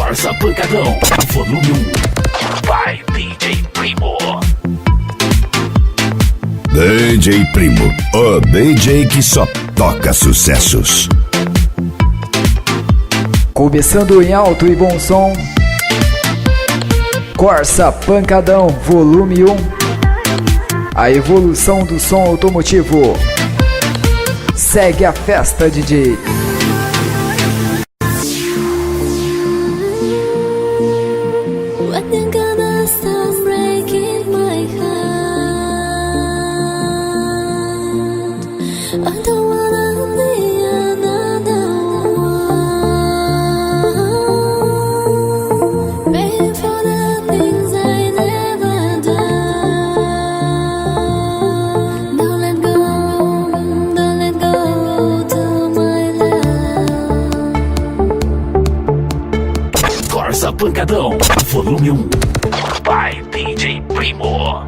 Corsa Pancadão, volume 1. Vai, DJ Primo. DJ Primo, o DJ que só toca sucessos. Começando em alto e bom som, Corsa Pancadão, volume 1. A evolução do som automotivo. Segue a festa, DJ. Corsa Pancadão, volume 1. Vai, DJ Primo.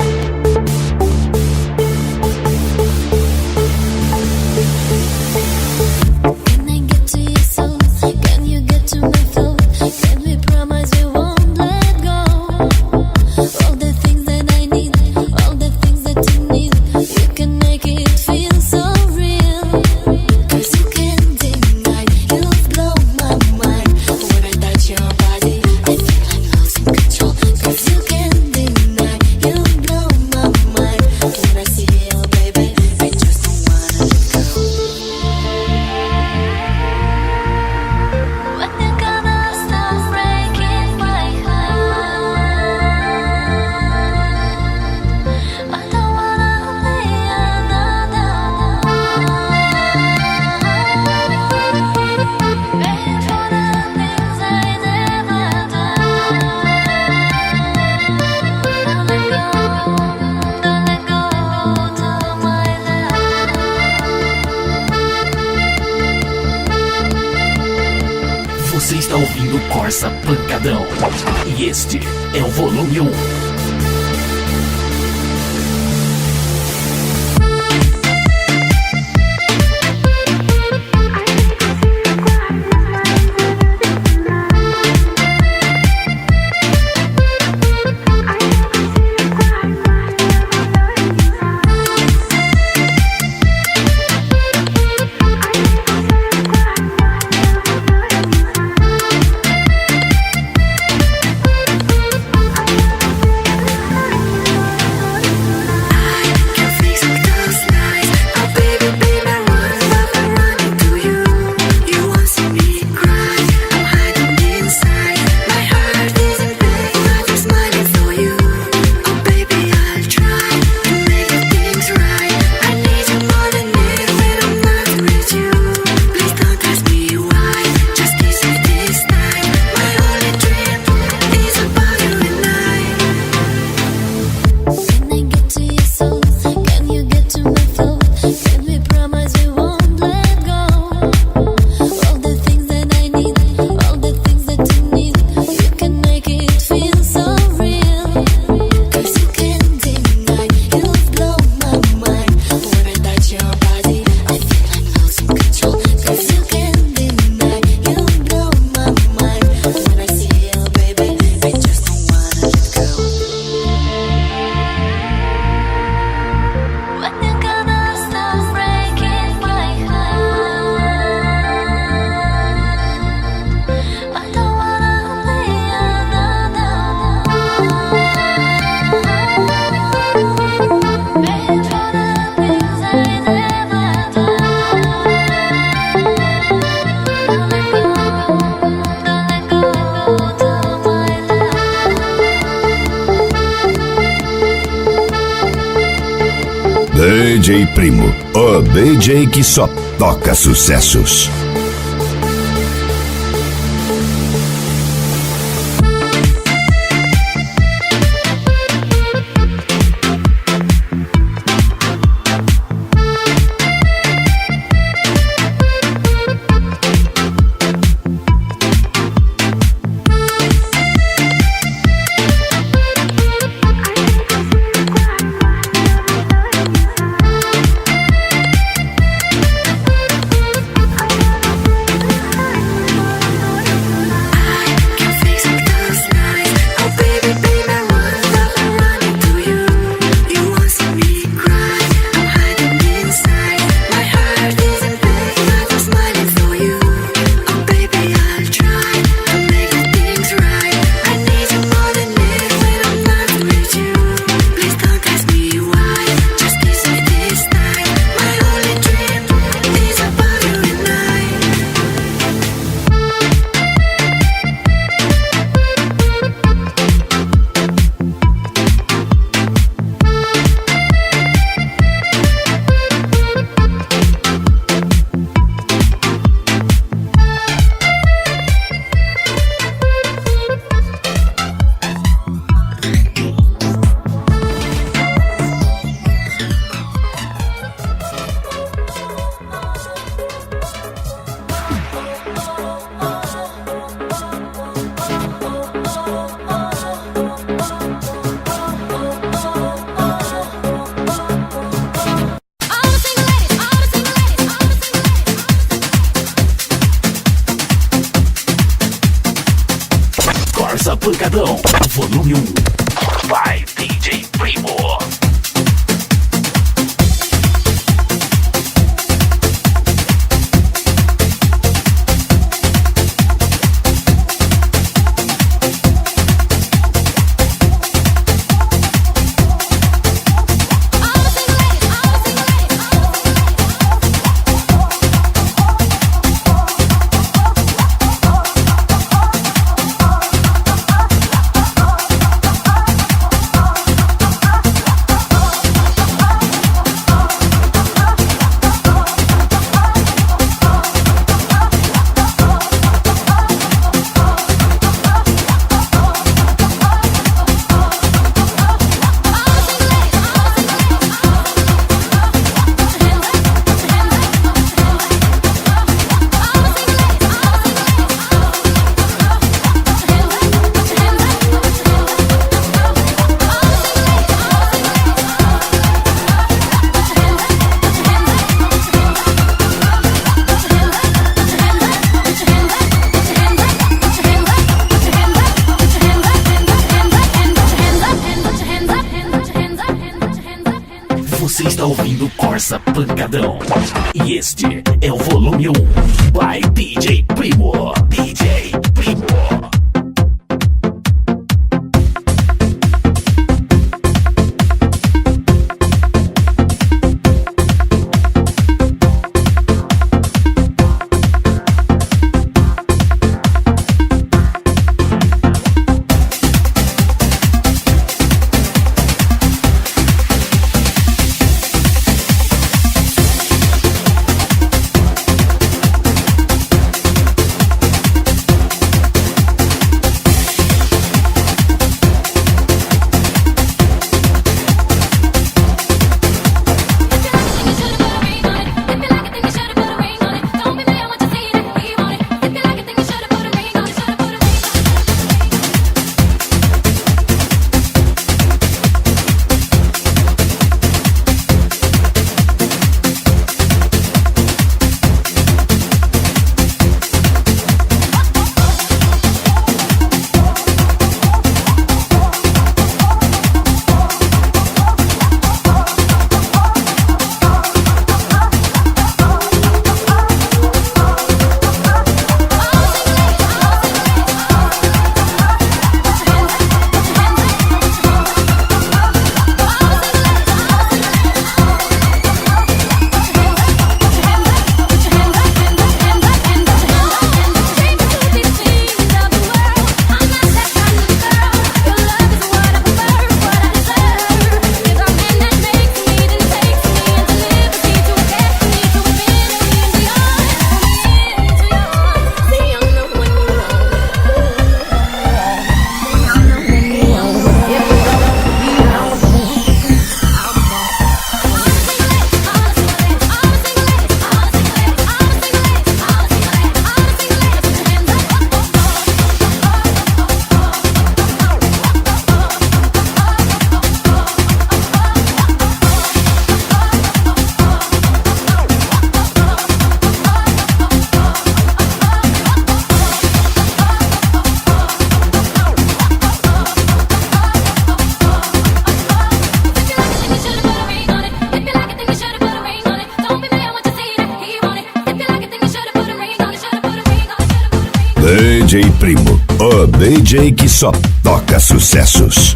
Você está ouvindo Corsa Pancadão e este é o volume 1. DJ Primo, o DJ que só toca sucessos. Corsa Pancadão, volume 1. Vai, DJ Primo. Você está ouvindo Corsa Pancadão. E este é o volume 1. By DJ Primo. DJ Primo. DJ Primo, o DJ que só toca sucessos.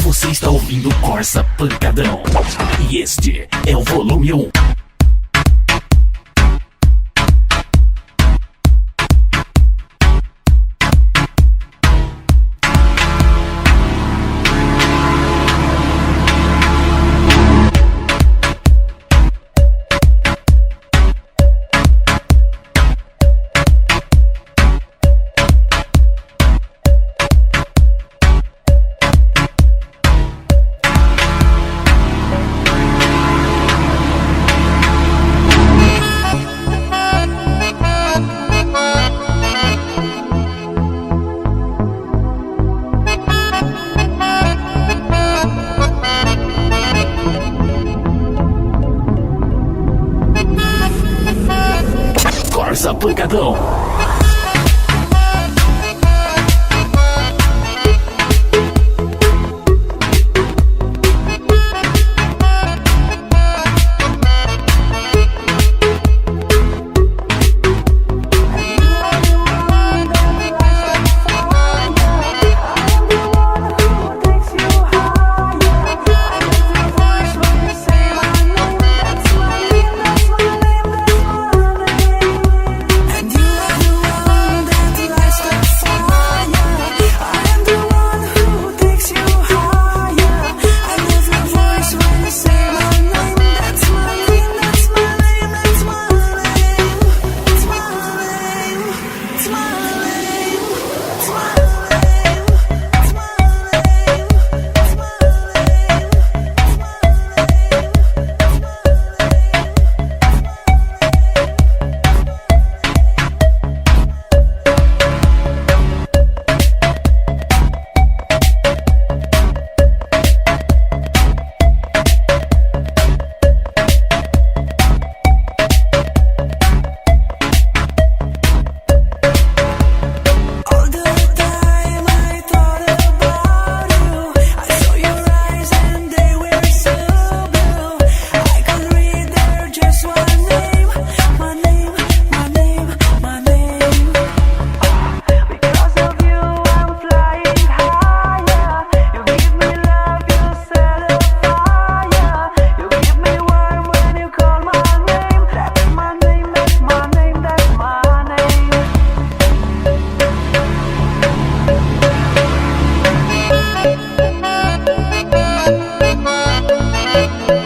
Você está ouvindo Corsa Pancadão. E este é o volume 1. Pancadão.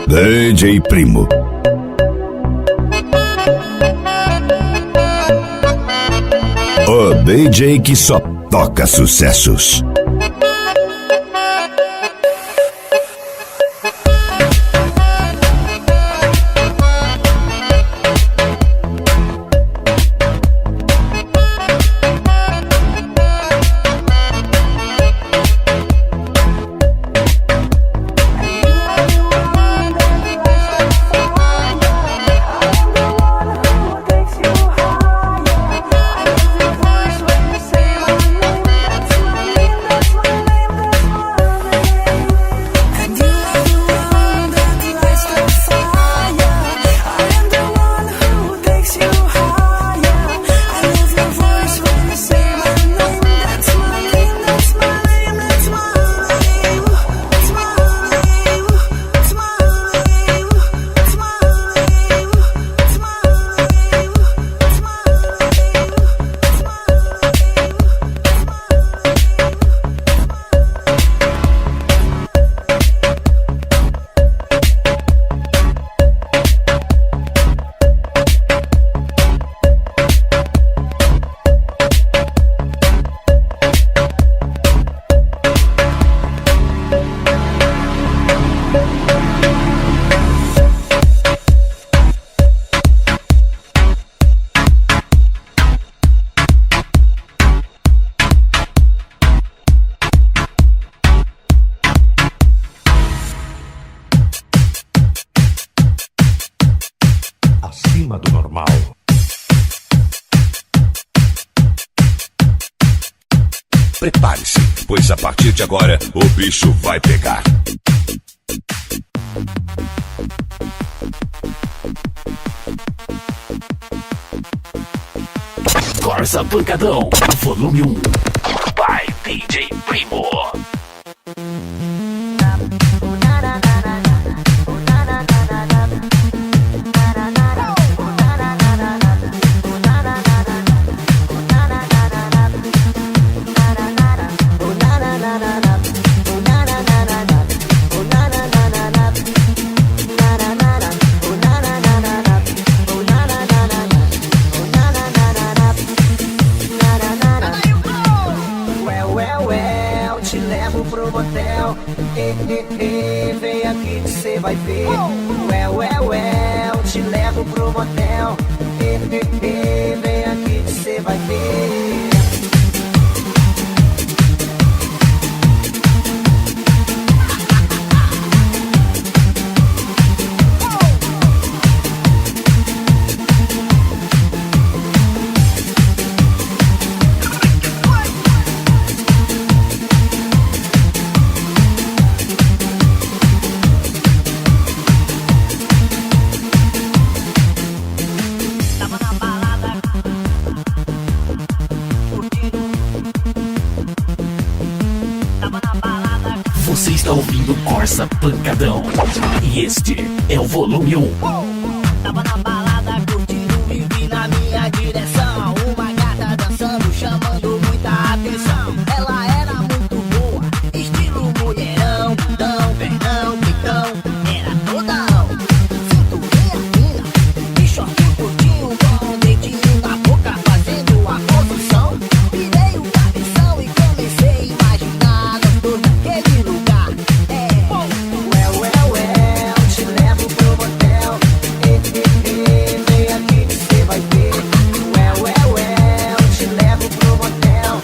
DJ Primo. O DJ que só toca sucessos. Acima do normal. Prepare-se, pois a partir de agora o bicho vai pegar. Corsa Pancadão, volume 1, by DJ Primo. Te levo pro motel, vem aqui que cê vai ver. Te levo pro motel, vem aqui que cê vai ver. Você está ouvindo Corsa Pancadão. E este é o volume 1. Tava na balada curtindo e vi na minha direção uma gata dançando, chamando muita atenção. Ela era muito boa, estilo mulherão, tão, perdão, pitão, era todão. Cinturinha fina, de short curtinho, com um dedinho na boca fazendo a posição. Virei o cabeção e comecei a imaginar todo aquele lugar. Te levo pro motel. Vem aqui que cê vai ver. Te levo pro motel.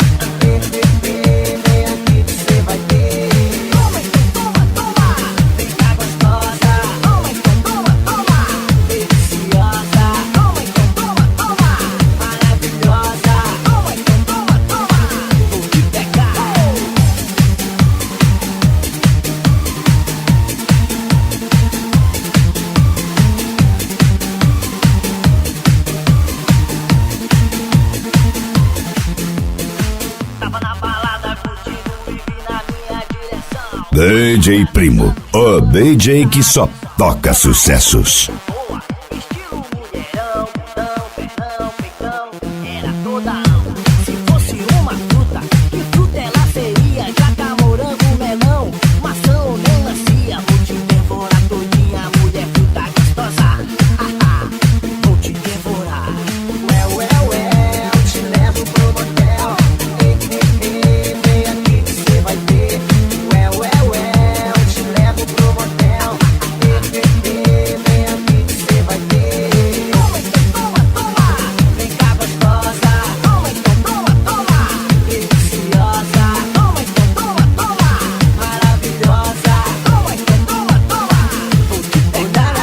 Vem aqui que cê vai ver. Toma, então toma, toma. Vem cá gostosa. Toma, então toma, toma. Deliciosa. Toma, então toma, toma. Maravilhosa. Toma, então toma, toma. Vou te pegar. Tava na balada curtindo e vi na minha direção DJ Primo, o DJ que só toca sucessos. boa, estilo mulherão, tão, perdão, peitão, era todão. Se fosse uma fruta, que fruta ela seria? Jaca, morango, melão, maçã ou melancia. Vou te devorar todinha, mulher fruta gostosa. Vou te devorar. Te levo pro motel. Vem aqui que cê vai ver. Te levo pro motel. Vem aqui que cê vai ver. Toma, então toma, toma. Vem cá gostosa. Toma, então toma, toma. Deliciosa. Toma, então toma, toma. Maravilhosa. Toma, então toma, toma. Vou te pegar.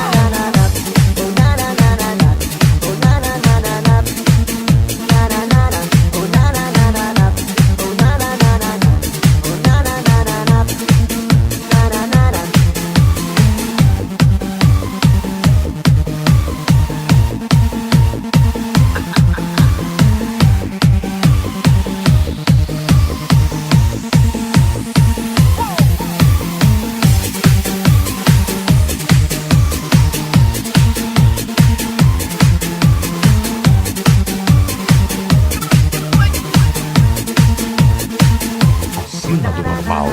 Acima do normal.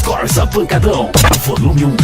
Corsa Pancadão, volume 1. Control you.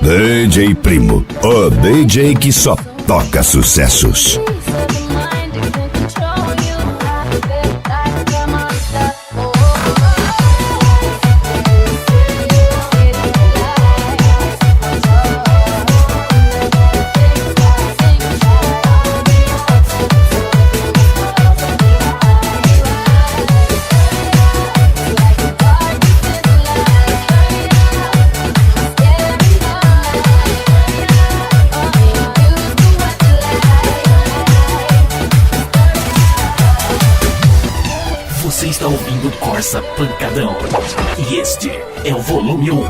DJ Primo, o DJ que só toca sucessos. Você está ouvindo Corsa Pancadão. E este é o volume 1.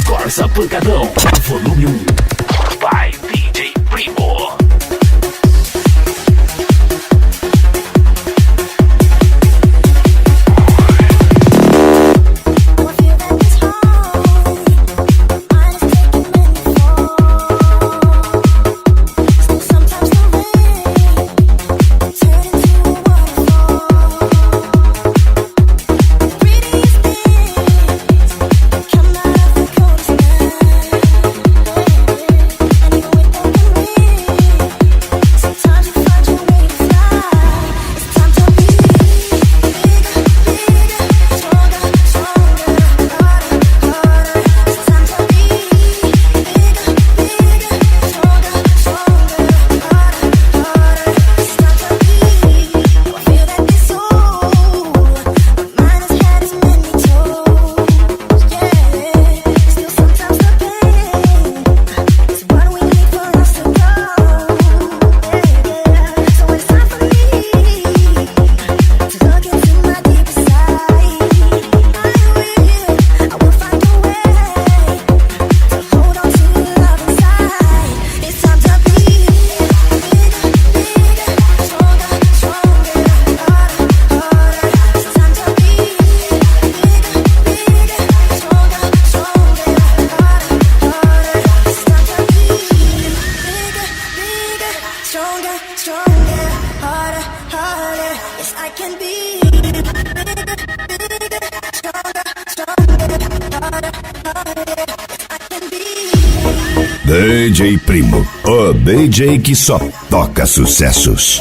Corsa Pancadão, volume 1. Vai, DJ Primo. DJ Primo, o DJ que só toca sucessos.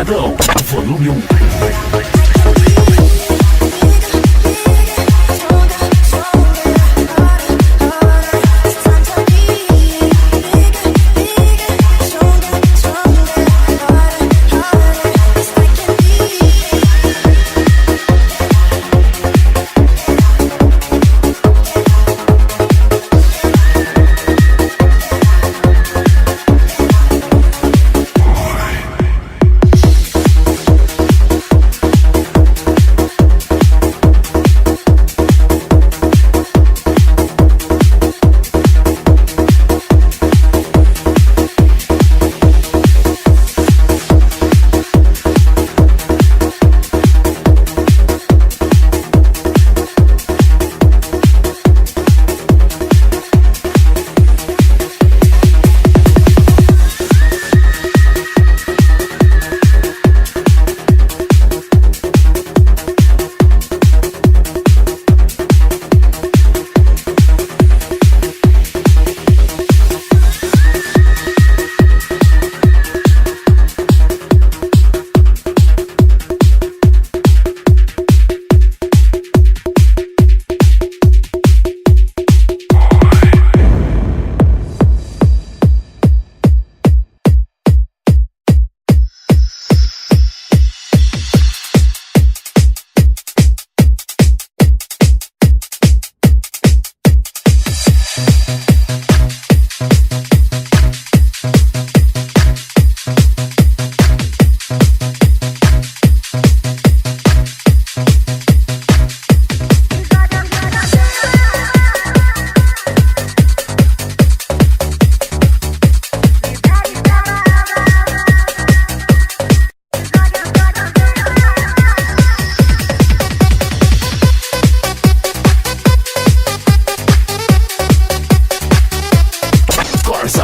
Pancadão, volume 1.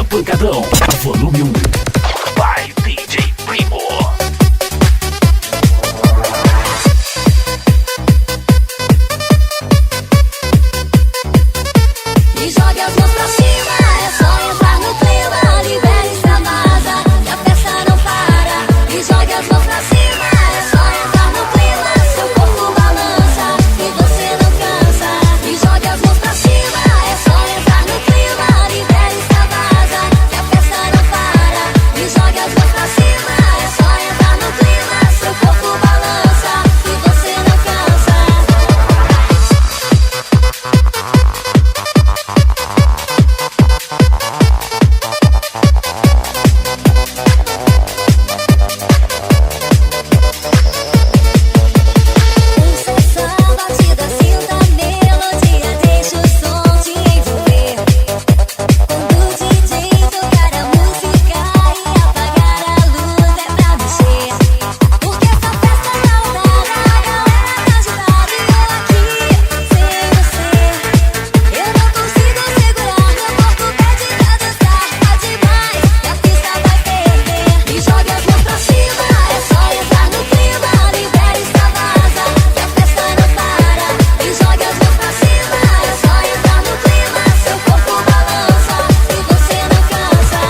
Pancadão, volume 1. Vai, DJ Primo. E jogue as mãos pra cima, é só entrar no clima. Libere, extravasa, que a festa não para. E jogue as mãos pra cima, é só entrar no clima. Seu corpo balança e você não cansa. E jogue as mãos pra cima, é só entrar no clima. Libere, extravasa, que a festa não para. E jogue as mãos pra cima, é só entrar no clima. Seu corpo balança e você não cansa. Sensação, batida, sinta a melodia, deixa o som te envolver. Quando o DJ tocar a música e apagar a luz é pra mexer. Porque essa festa tá lotada, a galera tá agitada e eu aqui sem você. Eu não consigo segurar, meu corpo pede pra dançar. Tá demais, e a pista vai perder. E jogue as mãos pra cima, é só entrar no clima. Libere, extravasa, que a festa não para. E jogue as mãos pra cima, é só entrar no clima. Seu corpo balança e você não cansa.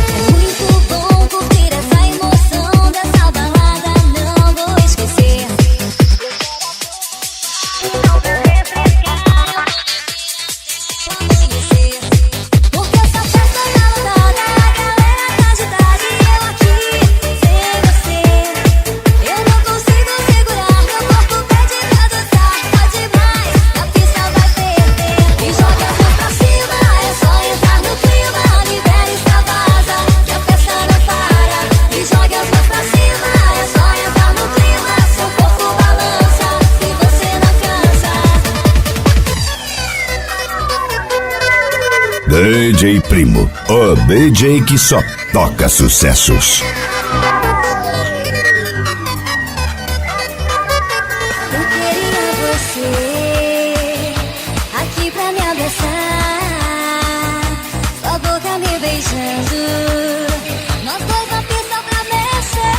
É muito bom curtir essa emoção dessa balada, não vou esquecer. Porque essa festa tá lotada, a galera tá agitada e eu aqui sem você. Eu não consigo segurar, meu corpo pede pra dançar. Tá demais, a pista vai perder. E jogue as mãos pra cima, é só entrar no clima. Libere, extravasa, que a festa não para. E jogue as mãos pra cima, é só entrar no clima. Seu corpo balança e você não cansa. DJ Primo, o DJ que só toca sucessos. Eu queria você aqui pra me abraçar, sua boca me beijando, nós dois na pista pra mexer.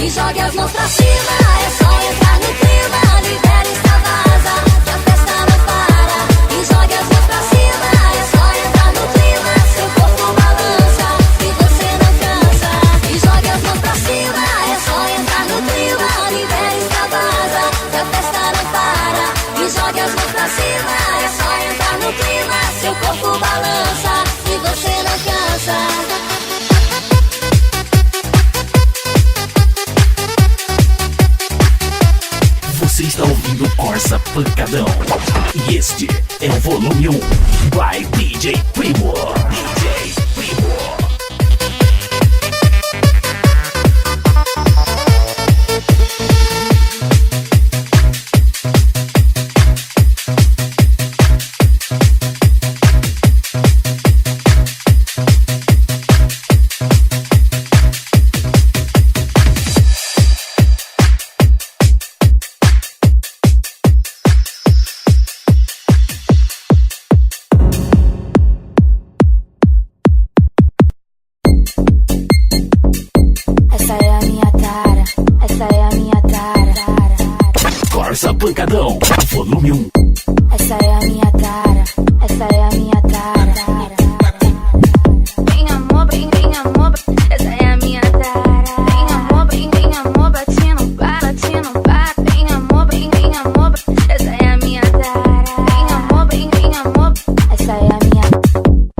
E jogue as cima, é só entrar no clima. Libera e extravasa, que a festa não para. E joga as mãos pra cima, é só entrar no clima. Seu corpo balança e você não cansa. E joga as mãos pra cima, é só entrar no clima. Libera e extravasa, que a festa não para. E joga as mãos pra cima, é só entrar no clima. Seu corpo balança e você não cansa. Você está ouvindo Corsa Pancadão. E este é o volume 1 by DJ Primo. DJ Primo. Essa é a minha tara, essa é a minha tara. Corsa Pancadão, volume 1. Essa é a minha tara, essa é a minha tara. Vem amor, vem amor, essa é a minha tara. Vem amor, bate não para, bate não para. Vem amor, essa é a minha tara. Vem amor, essa é a minha.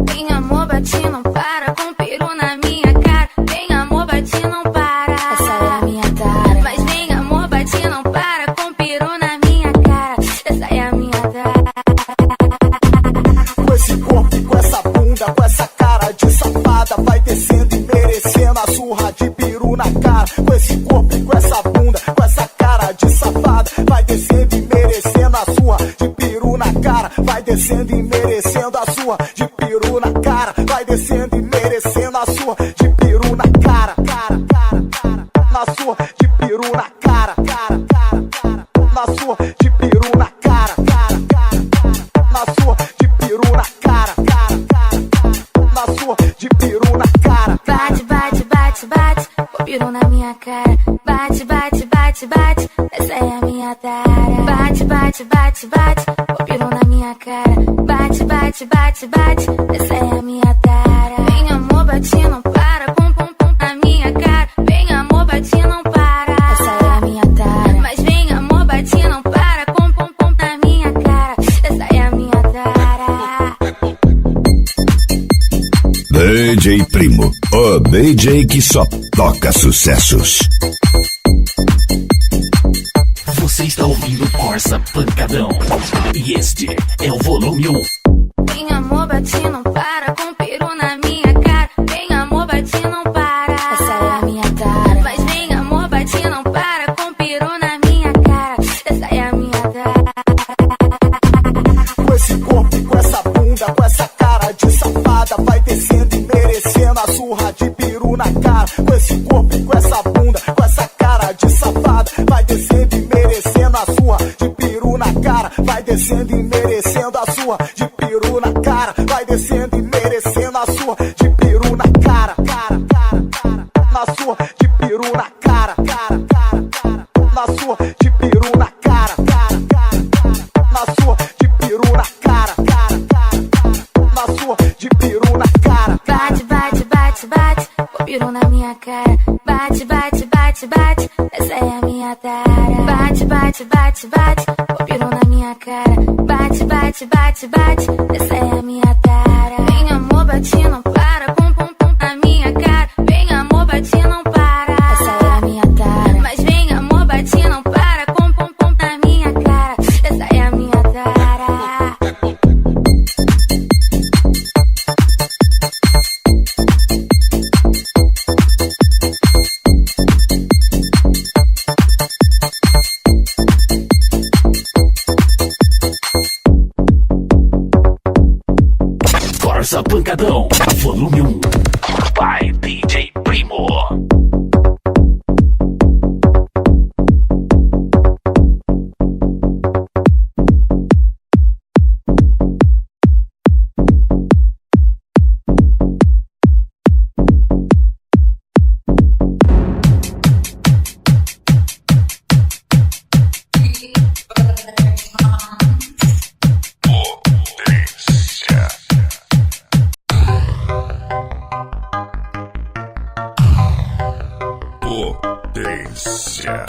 Vem amor, bate não para, com peru na minha cara. Vem amor, bate não para, essa é a minha tara. Mas vem amor, bate não para, com peru na minha cara. Essa é a minha tara. Com esse corpo e com essa bunda, com essa cara de safada, vai descendo e merecendo a surra de peru na cara. Com esse corpo e com essa bunda, com essa cara de safada, vai descendo e merecendo a surra de peru na cara. Vai descendo e merecendo a surra de peru na cara. Vai descendo e merecendo a surra de peru na cara. Na surra de peru na cara. Na surra de peru na cara. Na sua de peru na cara. Na sua de peru na cara. Bate, bate, bate, bate, o peru na minha cara. Bate, bate, bate, bate, essa é a minha tara. Bate, bate, bate, bate, o peru na minha cara. Bate, bate, bate, bate, essa é a minha tara. Vem amor, bate não para, pum, pum, pum na minha cara. Vem amor, bate não para, essa é a minha tara. Mas vem amor, bate não para, pum, pum, pum na minha cara. Essa é a minha tara. DJ Primo, o DJ que só toca sucessos. Você está ouvindo Corsa Pancadão. E este é o volume 1. Vem amor, bate não para, com peru na minha cara. Vem amor, bate não para, essa é a minha tara. Mas vem amor, bate não para, com peru na minha cara. Essa é a minha tara. Com esse corpo e com essa bunda, com essa cara de safada, vai descendo e merecendo a surra de peru na cara. Com esse corpo e com essa bunda, com essa cara de safada, vai descendo e merecendo a surra de peru na cara. Vai descendo e merecendo a surra de peru na cara. Vai descendo e merecendo a surra de peru na cara. Na surra de peru na cara. Na surra de peru na cara. Na sua de peru na cara. Na sua de peru na cara. Bate, bate, bate, bate, o peru na minha cara. Bate, bate, bate, bate, essa é a minha tara. Bate, bate, bate, bate, o peru na minha cara. Bate, bate, bate, bate, essa é a minha tara. Vem amor, bate não para, pum, pum, pum na minha cara. Vem amor, bate não para, essa é a minha tara. Mas vem amor, bate não para, pum, pum, pum na minha cara. Essa é a minha tara. Potência.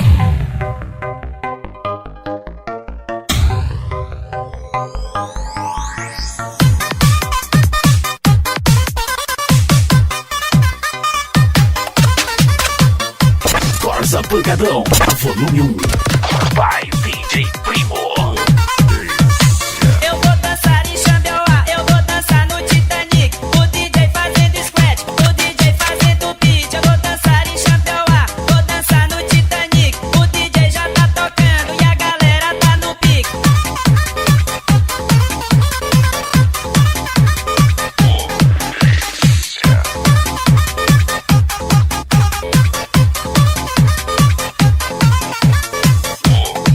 Corsa Pancadão, volume 1. Vai, DJ Primo. Eu vou dançar em Xambioá, eu vou dançar no Titanic. O DJ fazendo squat, o DJ fazendo beat. Eu vou dançar em Xambioá, vou dançar no Titanic. O DJ já tá tocando e a galera tá no pique.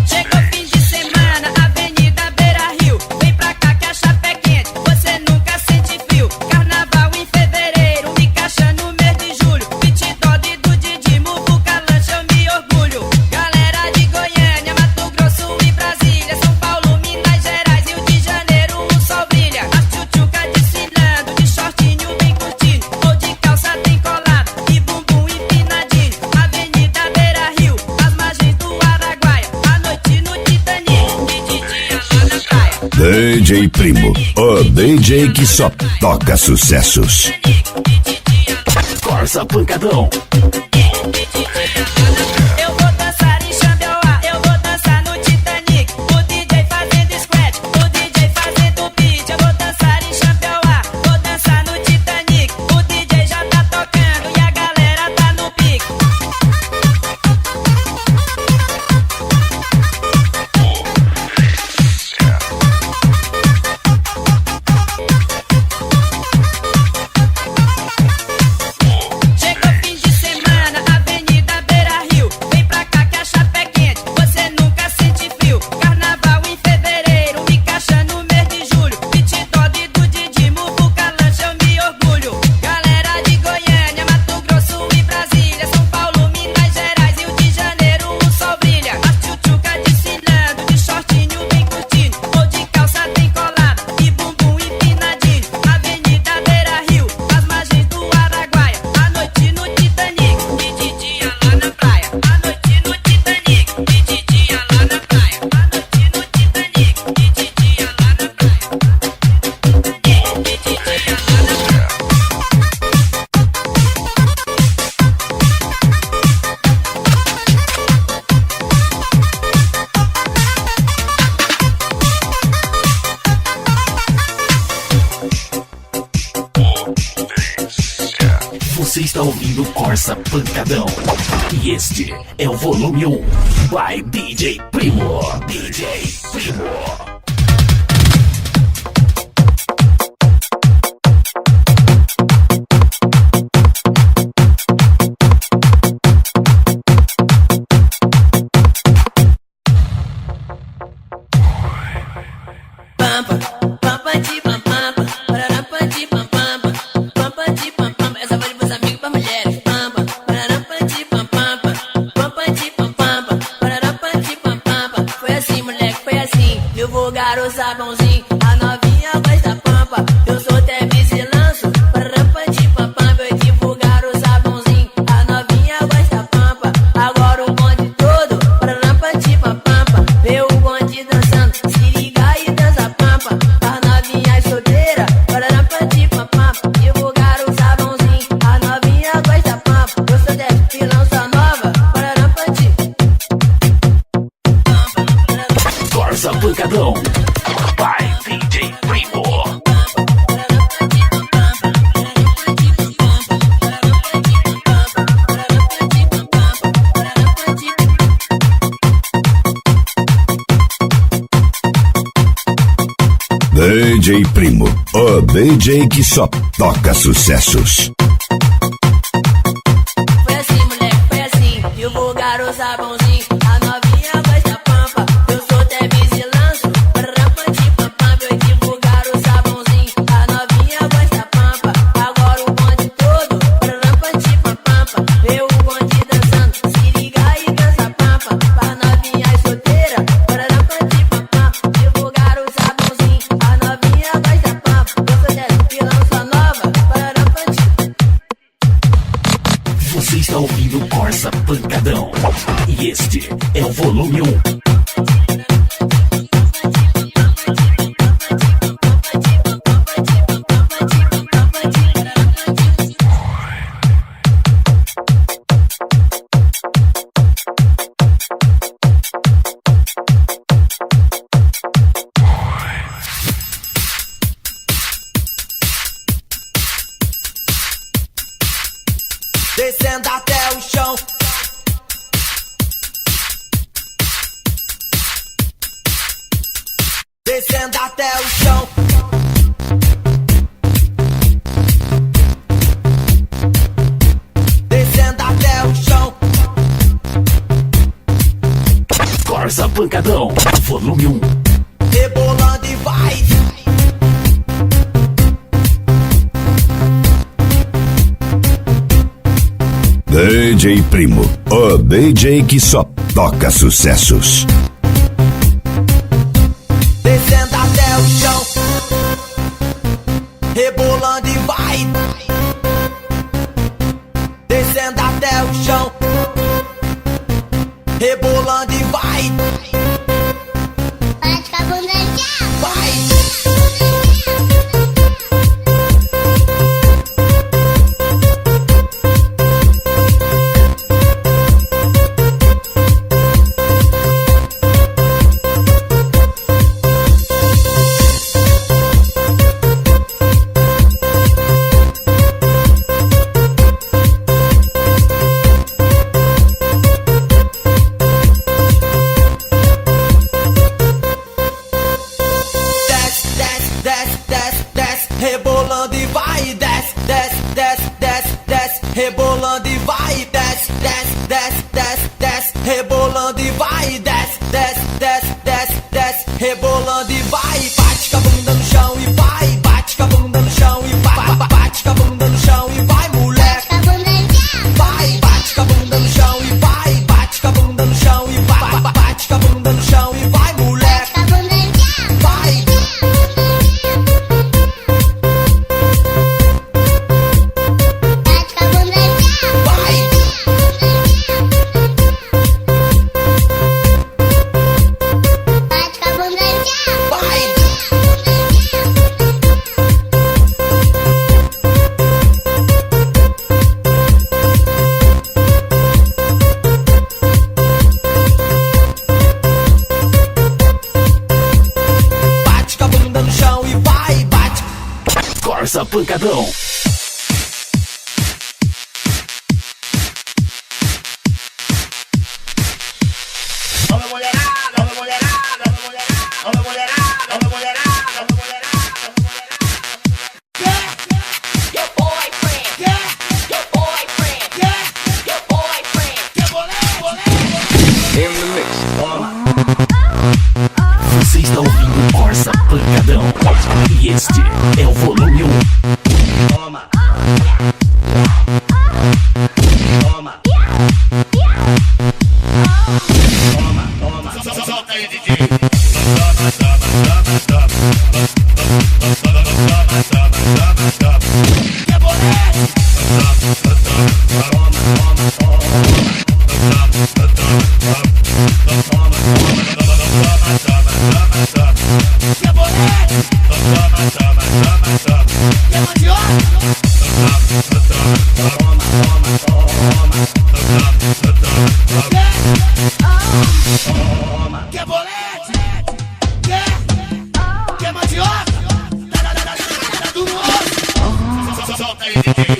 Chegou fim de semana, Avenida Beira Rio. Vem pra cá que a chapa é quente, você nunca sente frio. Carnaval em fevereiro, me caixa no mês de julho. Pit dog do Didi, Muvuca, lancha, eu me orgulho. Galera de Goiânia, Mato Grosso e Brasília, São Paulo, Minas Gerais, Rio de Janeiro, o sol brilha. A tchutchuca desfilando, de shortinho bem curtindo, ou de calça tem colado e bumbum empinadinho. Avenida Beira Rio, as margens do Araguaia, à noite no Titanic, e de dia lá na praia. DJ Primo, o DJ que só toca sucessos. Corsa Pancadão. Eu vou dançar em Xambioá, eu vou dançar no Titanic. O DJ fazendo squat, o DJ fazendo beat. Eu vou dançar em Xambioá, vou dançar no Titanic. O DJ já tá tocando e a galera tá no pique. Chegou fim de semana, Avenida Beira Rio. Vem pra cá que a chapa é quente, você nunca sente frio. Carnaval em fevereiro, me caixa no mês de julho. Pit dog do Didi, Muvuca, lancha, eu me orgulho. Galera de Goiânia, Mato Grosso e Brasília, São Paulo, Minas Gerais, Rio de Janeiro, o sol brilha. A tchutchuca desfilando, de shortinho bem curtindo, ou de calça tem colado e bumbum empinadinho. Avenida Beira Rio, as margens do Araguaia, à noite no Titanic, e de dia lá na praia. À noite no Titanic, e de dia lá na praia. À noite no Titanic, e de dia lá na praia. E de dia lá na praia. Você está ouvindo Corsa Pancadão. E este é o volume 1. Vai, DJ Primo. DJ Primo. Pampa, pampa de pam pampa, pararampa de pam pampa, pampa de pam pampa, essa vai pros amigos pra mulheres. Pampa, pararampa de pam pampa, pampa de pam pampa, pararampa de pam pampa. Foi assim, moleque, foi assim. Divulgaram o sabãozinho, a novinha gosta pampa. Eu sou até vice-lanço, pararampa de pam pampa. Eu divulgaram o sabãozinho, a novinha gosta pampa. Agora o bonde todo, pararampa de pam pampa. Vê o bonde dançando, se liga e dança pampa. As novinhas solteiras, pararampa de pam pampa. Divulgaram o sabãozinho, a novinha gosta pampa. Eu sou dessa filança nova, pararampa de Corsa Pancadão. Vai, DJ Primo. DJ Primo, o DJ que só toca sucessos. Foi assim, moleque, foi assim. Divulgaram o sabãozinho, a novinha gosta pampa. Eu sou até vice-lanço, pararampa de pam pampa. Eu divulgaram o sabãozinho, a novinha gosta pampa. Agora o bonde todo, pararampa de pam pampa. Vê o bonde dançando, se liga e dança pampa. Pra novinhas solteiras, pararampa de pam pampa. Divulgaram o sabãozinho, a novinha gosta pampa. Eu sou dessa filança nova, pararampa de está ouvindo Corsa Pancadão. E este é o volume 1. Descendo até o chão. Descendo até o chão. Descendo até o chão. Corsa Pancadão, volume 1. Rebolando e vai. DJ Primo, o DJ que só toca sucessos. Descendo até o chão. Rebolando e vai. Descendo até o chão. Rebolando e vai. Bate com a bunda já. Vai. Rebolando e vai, desce, desce, desce, desce, desce, rebolando e vai, desce, desce, desce, desce, desce, rebolando e vai, desce, desce, desce, desce, desce, rebolando e vai, bate com a bunda no chão e vai, bate com a bunda no chão e vai, bate com a bunda no chão e vai, moleque, vai, bate com a bunda no chão e vai, bate com a bunda no chão e vai, bate com a bunda no chão e vai, moleque, vai. Corsa Pancadão. Você está ouvindo Corsa Pancadão. E este é o volume 1. Toma. Toma. Toma, toma. Solta aí, DJ. Quer bolete? Quer mandioca? Tá tudo louco. Solta aí, DJ.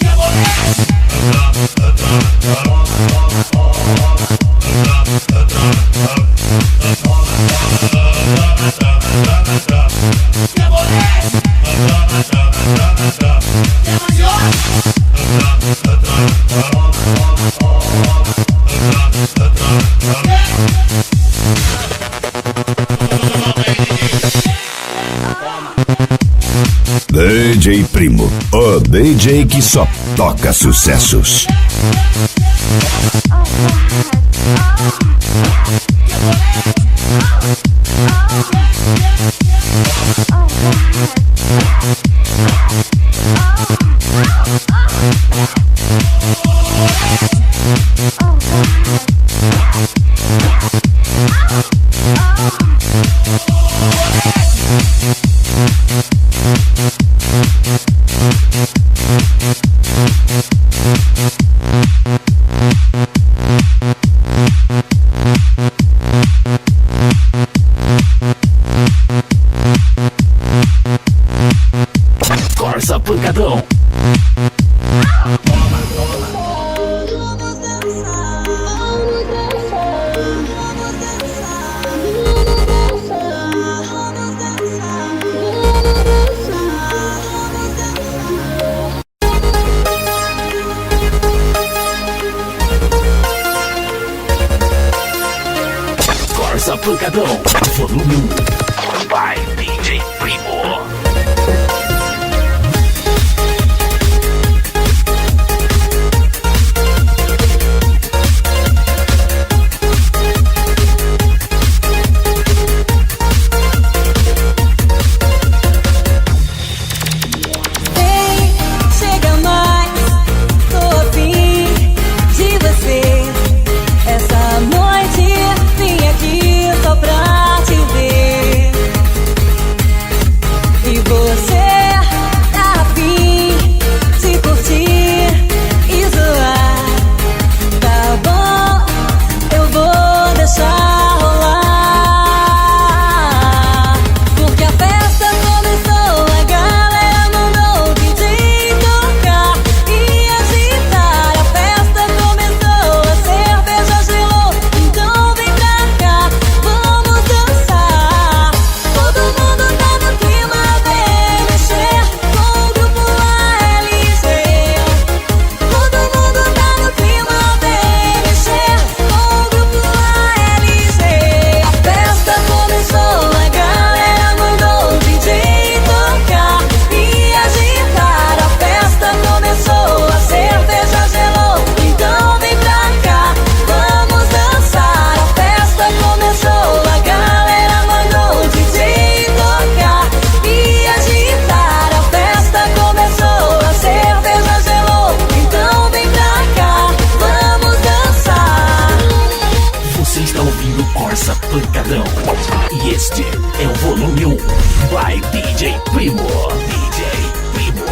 Quer bolete? Quer bolete? Quer mandioca? DJ Primo, o DJ que só toca sucessos. Corsa Pancadão. Corsa Pancadão, volume 1. Vai, DJ Primo. Vem, chega mais, tô afim de você. Essa noite vim aqui só pra te ver. E você tá afim de curtir e zoar. Tá bom, eu vou deixar rolar. Porque a festa começou, a galera mandou o DJ tocar e agitar. A festa começou, a cerveja gelou, então vem pra cá, vamos dançar. Todo mundo tá no clima, vem mexer com o grupo ALG. Todo mundo tá no clima, vem mexer com o grupo ALG. A festa começou, a galera mandou o DJ tocar e agitar. A festa começou, a cerveja gelou, então vem pra cá, vamos dançar. A festa começou, a galera mandou o DJ tocar e agitar. A festa começou, a cerveja gelou, então vem pra cá, vamos dançar. Você está ouvindo Corsa Pancadão. E este é o volume 1. Vai, DJ Primo. DJ Primo.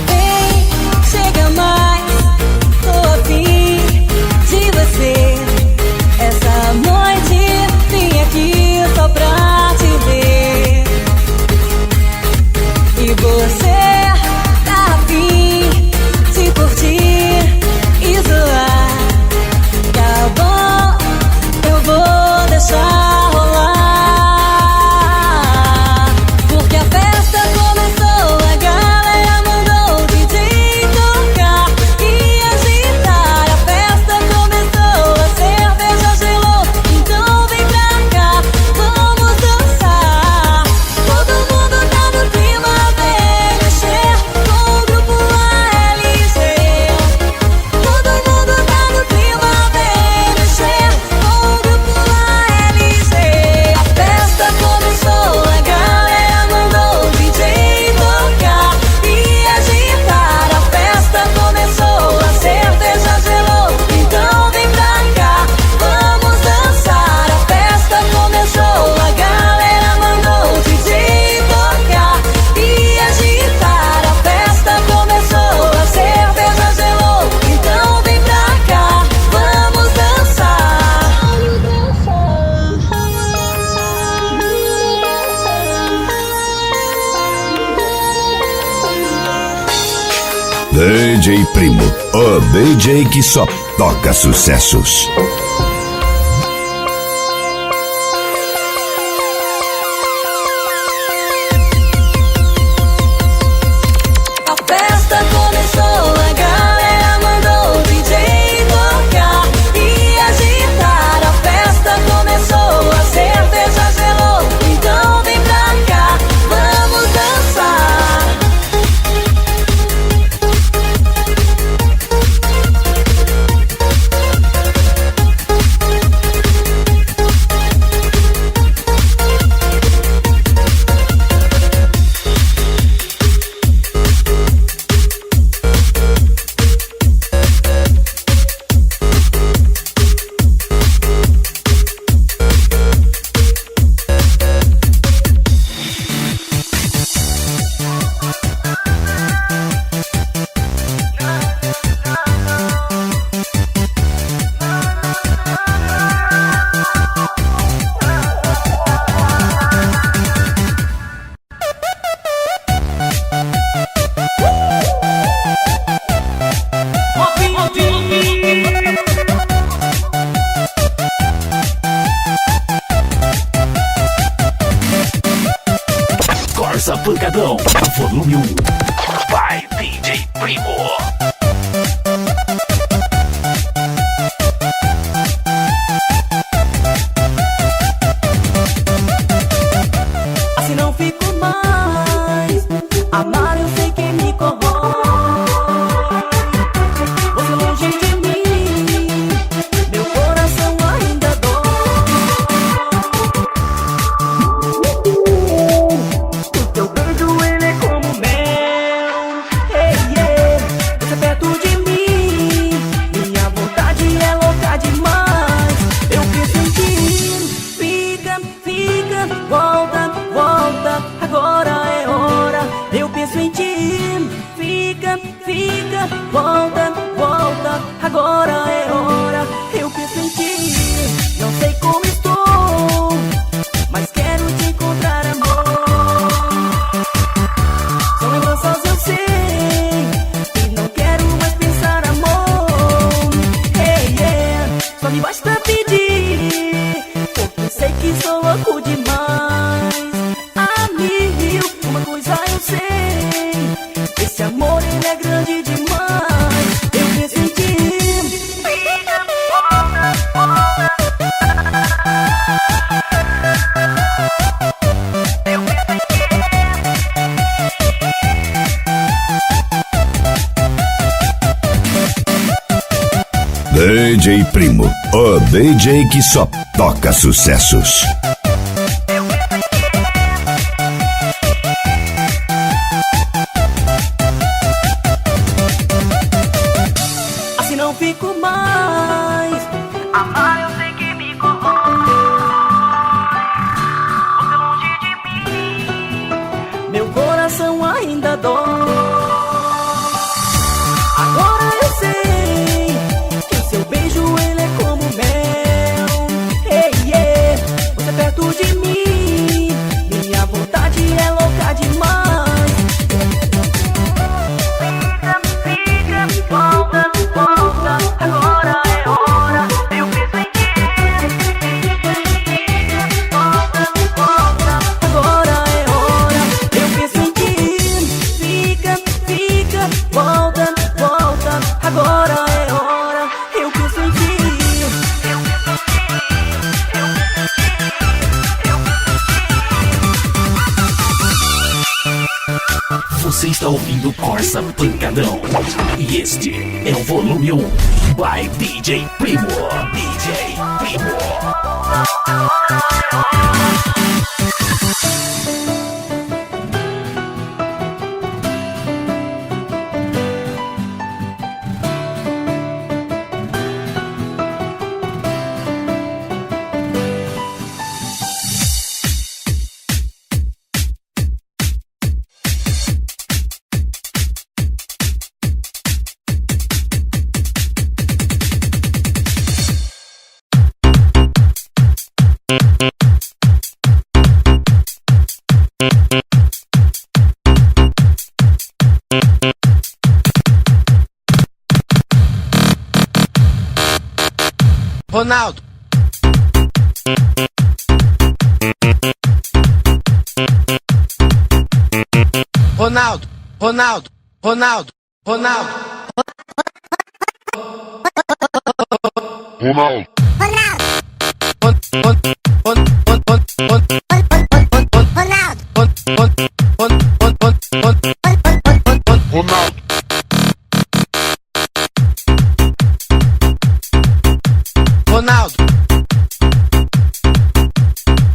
Vem, chega mais, tô afim de você. Essa noite vim aqui só pra te ver. E você tá afim de curtir e zoar. Tá bom, eu vou deixar rolar. Porque a festa começou, a galera mandou o DJ tocar e agitar. A festa começou, a cerveja gelou, então vem pra cá, vamos dançar. Todo mundo tá no clima, vem mexer com o grupo ALG. Todo mundo tá no clima, vem mexer com o grupo ALG. A festa começou, a galera mandou o DJ tocar e agitar. A festa começou, a cerveja gelou, então vem pra cá, vamos dançar. A festa começou, a galera mandou o DJ tocar e agitar. A festa começou, a cerveja gelou, então vem pra cá, vamos dançar. DJ Primo, o DJ que só toca sucessos. A festa começou, a galera mandou o DJ tocar e agitar. A festa começou, a cerveja gelou, então vem pra cá, vamos dançar. Pancadão, volume 1. Vai, DJ Primo. Assim não fico mais. Amar eu sei que me corrói. Você longe de mim, meu coração ainda dói. O teu beijo ele é como mel. Hey, yeah. Você perto de mim, minha vontade é louca demais. Eu penso em ti, fica, fica, volta, volta, agora é hora. Eu penso em ti, fica, fica, volta, volta, agora é hora. Eu penso em ti, não sei como estou, mas quero te encontrar, amor. São lembranças eu sei, e não quero mais pensar, amor. Hey, yeah. Só me basta pedir, porque sei que sou louco demais. A mil, uma coisa eu sei, esse amor ele é grande demais. Eu penso em ti. DJ Primo, o DJ que só toca sucessos. Assim não fico mais. Amar eu sei que me corrói. Você longe de mim, meu coração ainda dói. Agora eu sei que o seu beijo ele é como mel. Hey, yeah. Você perto de mim, minha vontade é louca demais. Fica, fica, volta, volta, agora é hora. Eu penso em ti. Volta, volta, agora é hora. Eu penso em ti. Fica, fica, volta, volta, agora é hora. Eu penso em ti. Você está ouvindo Corsa Pancadão. E este é o volume 1. By DJ Primo. DJ Primo. Ronaldo. Ronaldo, Ronaldo, Ronaldo, Ronaldo. Ronaldo. Ronaldo. Ronaldo.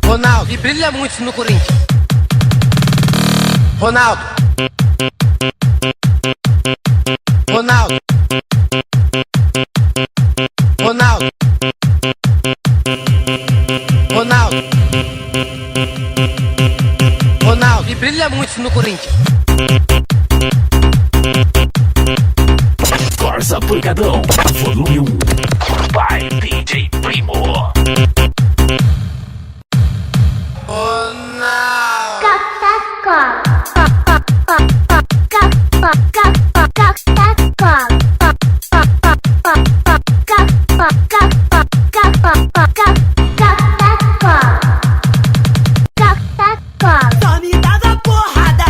Ronaldo. E brilha muito no Corinthians. Ronaldo. Ronaldo. Ronaldo. Ronaldo. Ronaldo. E brilha muito no Corinthians. Corsa Pancadão, volume 1. By DJ Primo. Só me dava porrada.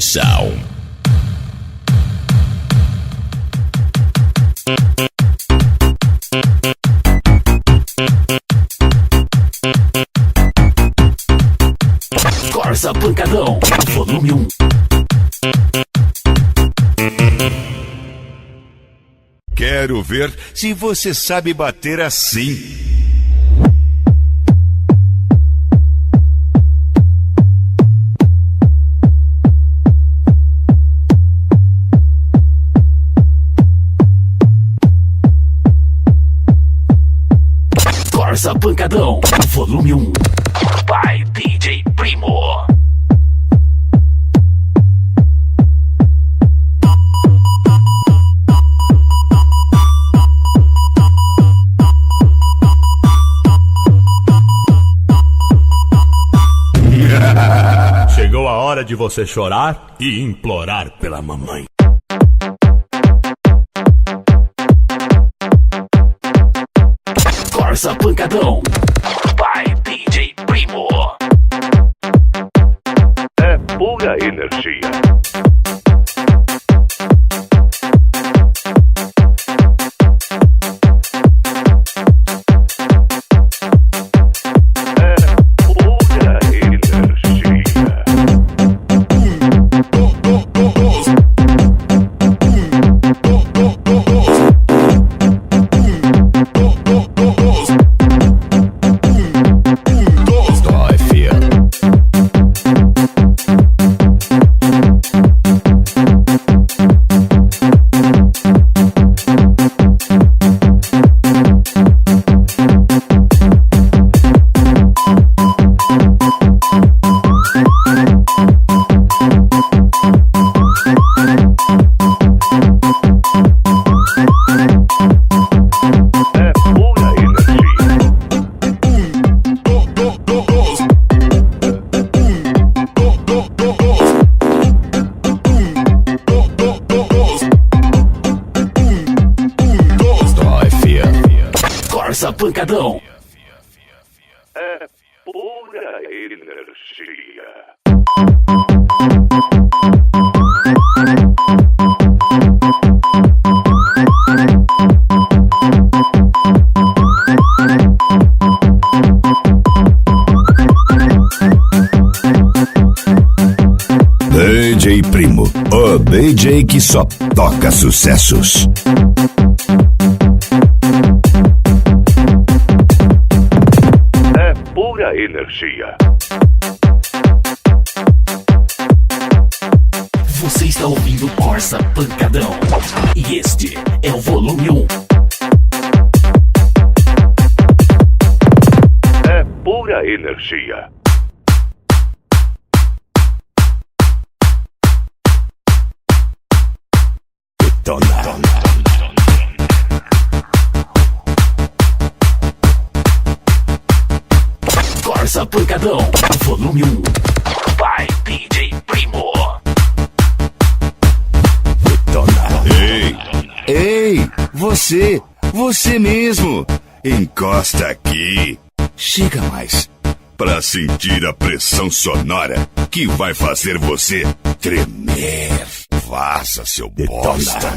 Pressão. Corsa Pancadão, volume 1. Quero ver se você sabe bater assim. Corsa Pancadão, volume 1. By DJ Primo. Chegou a hora de você chorar e implorar pela mamãe. Corsa Pancadão, by DJ Primo. É pura energia. Corsa Pancadão. É pura energia. DJ Primo, o DJ que só toca sucessos. É pura energia. Você está ouvindo Corsa Pancadão. E este é o volume 1. É pura energia. Corsa Pancadão, volume 1. By DJ Primo. Ei, você mesmo. Encosta aqui. Chega mais. Pra sentir a pressão sonora que vai fazer você tremer. Faça seu bosta.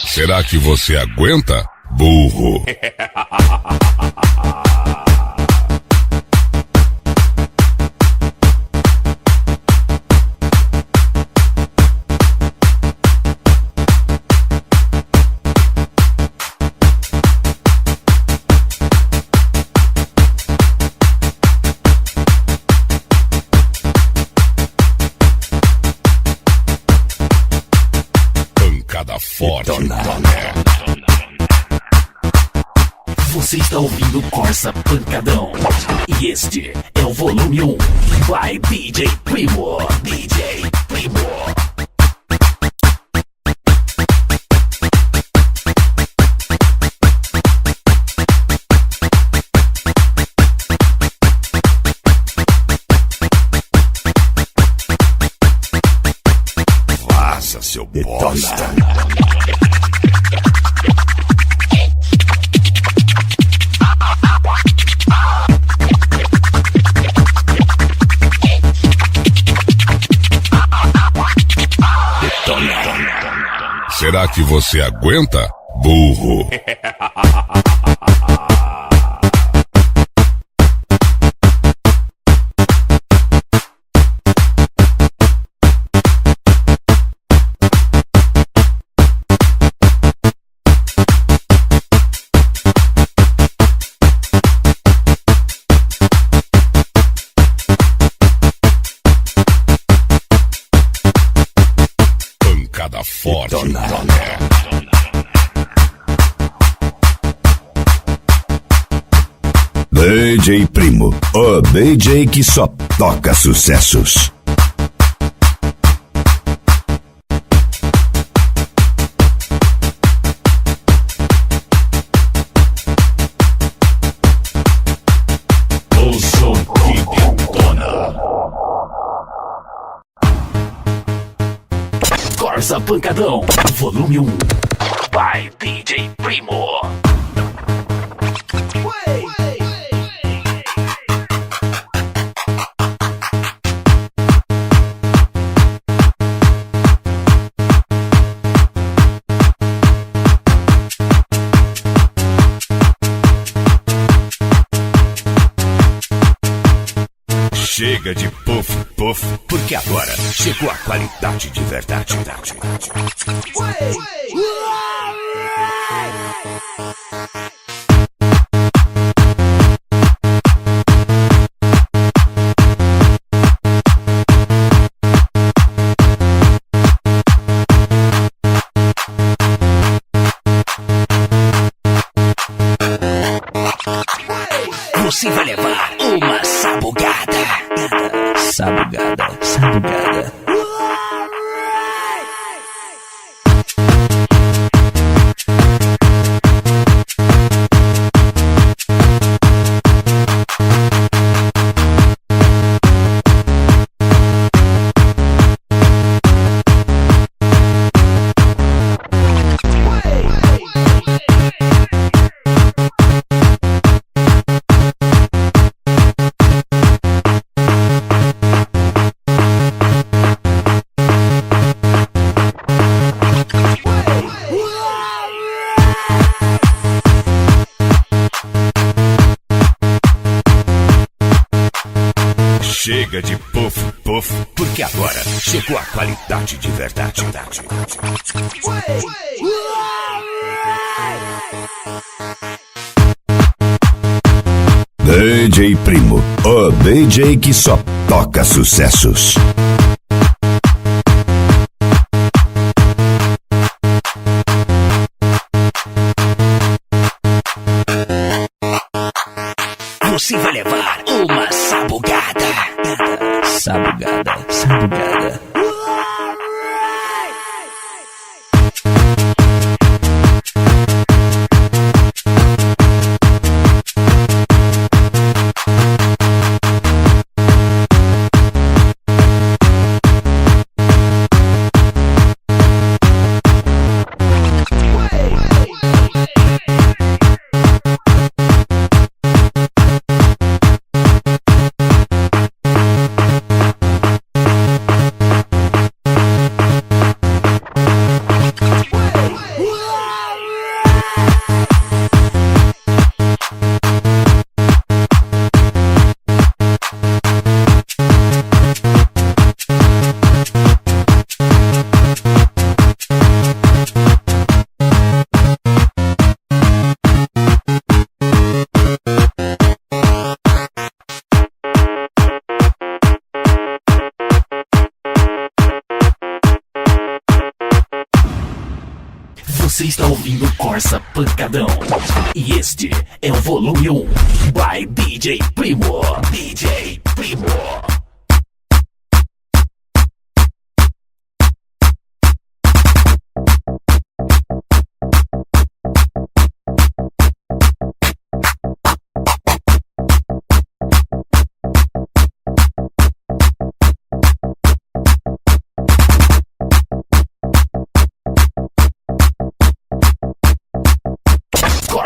Será que você aguenta, burro? Pancada forte. Você está ouvindo Corsa Pancadão. E este é o volume 1. By DJ Primo. DJ Primo. seu bosta. Será que você aguenta, burro? Pancada forte. DJ Primo, o DJ que só toca sucessos. O som que detona. Corsa Pancadão, volume 1. By DJ Primo. Chega de puff, puff, porque agora chegou a qualidade de verdade. Você vai levar uma sabugada. Sabugada, sabugada. Chega de puff, puff, porque agora chegou a qualidade de verdade. DJ Primo, o DJ que só toca sucessos. Você vai levar uma sabugada. Sabugada, sabugada. Você está ouvindo Corsa Pancadão. E este é o volume 1 by DJ Primo. DJ Primo.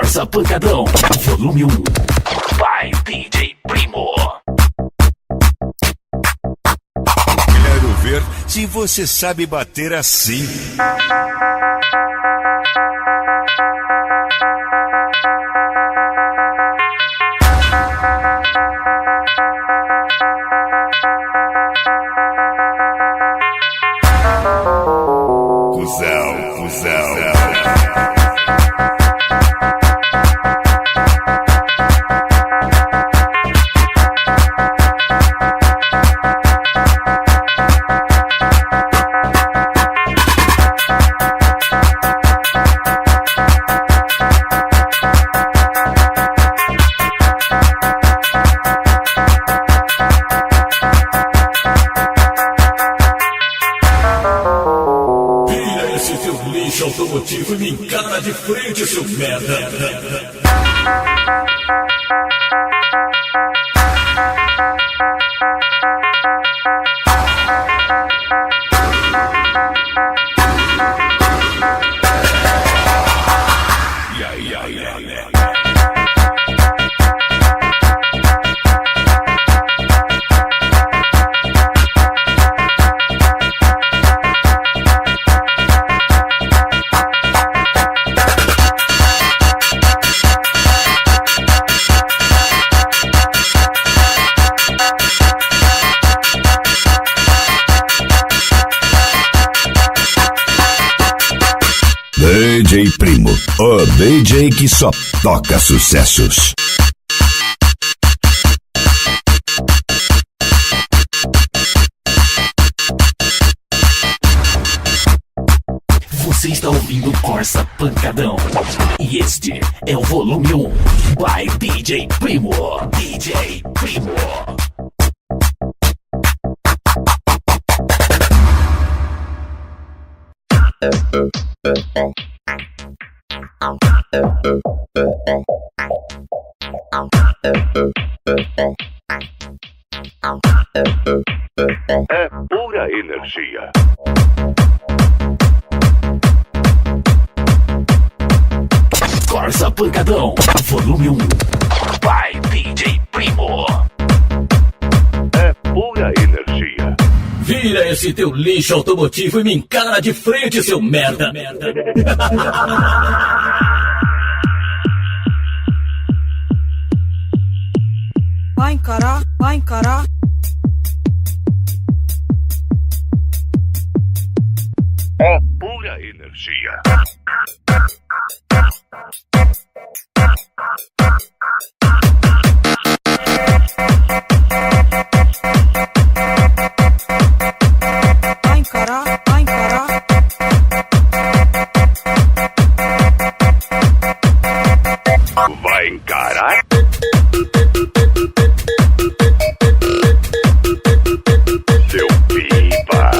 Corsa Pancadão, volume 1. Vai, DJ Primo. Quero ver se você sabe bater assim. Cusão. Automotivo e me encara de frente, seu merda. DJ Primo, o DJ que só toca sucessos. Você está ouvindo Corsa Pancadão. E este é o volume 1. By DJ Primo. DJ Primo. É pura energia. Corsa Pancadão, volume 1. Vai, DJ Primo. É pura energia. Vira esse teu lixo automotivo e me encara de frente, seu merda. Vai encarar, vai encarar. É pura energia. Vai encarar, vai encarar. Vai encarar? Seu pipa.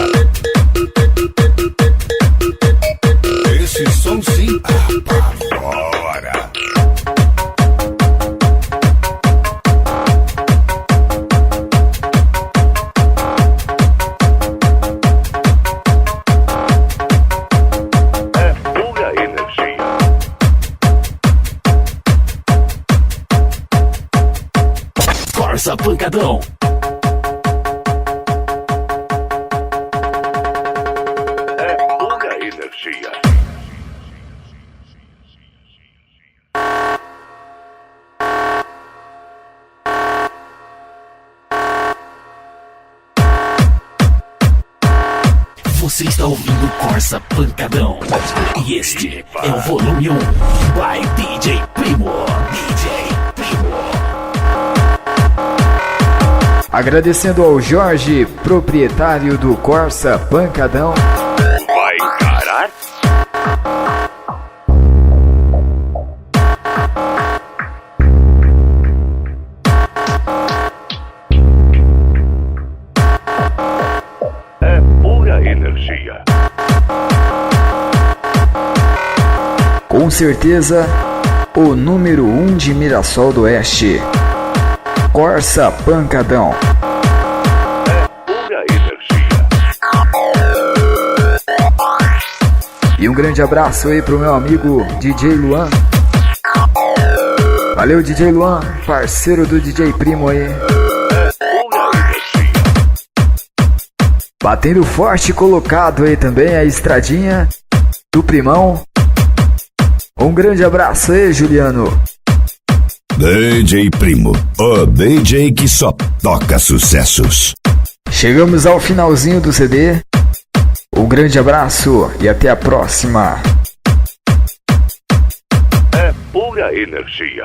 Esse som sim apavora. É pura energia. Corsa Pancadão. É pura energia. Você está ouvindo Corsa Pancadão. E este é o volume 1. By DJ Primo. DJ Primo. Agradecendo ao Jorge, proprietário do Corsa Pancadão. Vai encarar? É pura energia. Com certeza, o número 1 de Mirassol do Oeste. Corsa Pancadão. Pura energia. E um grande abraço aí pro meu amigo DJ Luan. Valeu, DJ Luan, parceiro do DJ Primo aí. Batendo forte, colocado aí também a estradinha do Primão. Um grande abraço aí, Juliano. DJ Primo, o DJ que só toca sucessos. Chegamos ao finalzinho do CD. Um grande abraço e até a próxima. É pura energia.